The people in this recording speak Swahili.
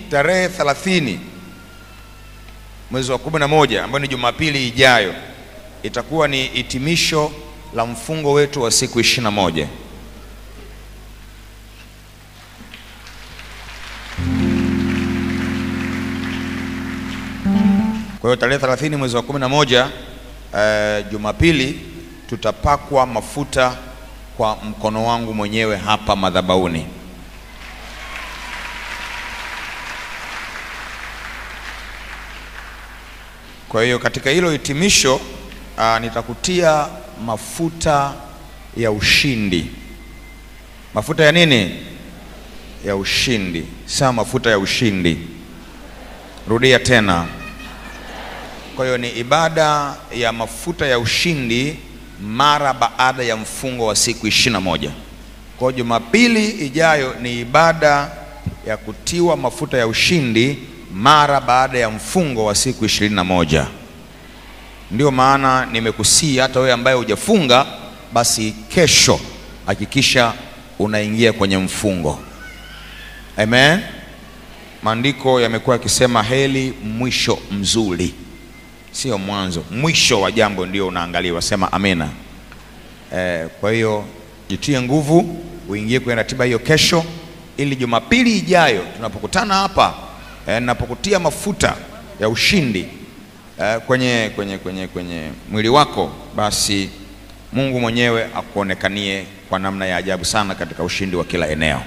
tarehe 30 mwezi wa 11 ambayo ni Jumapili ijayo itakuwa ni hitimisho la mfungo wetu wa siku 21. Kwa hiyo tarehe 30 mwezi wa 11 Jumapili tutapakwa mafuta kwa mkono wangu mwenyewe hapa madhabahuni. Kwa hiyo katika hilo hitimisho nitakutia mafuta ya ushindi. Mafuta ya nini? Ya ushindi. Sema mafuta ya ushindi. Rudia tena. Kwa hiyo ni ibada ya mafuta ya ushindi mara baada ya mfungo wa siku 21. Kwa Jumapili ijayo ni ibada ya kutiwa mafuta ya ushindi mara baada ya mfungo wa siku 21. Ndio maana nimekusii hata wewe ambaye hujafunga, basi kesho hakikisha unaingia kwenye mfungo. Amen. Maandiko yamekuwa yakisema heri mwisho mzuri, sio mwanzo. Mwisho wa jambo ndio unaangaliwa. Sema amina. Kwa hiyo jitie nguvu uingie kwenye ratiba hiyo kesho, ili Jumapili ijayo tunapokutana hapa napokutia mafuta ya ushindi kwenye mwili wako, basi Mungu mwenyewe akuonekanie kwa namna ya ajabu sana katika ushindi wa kila eneo.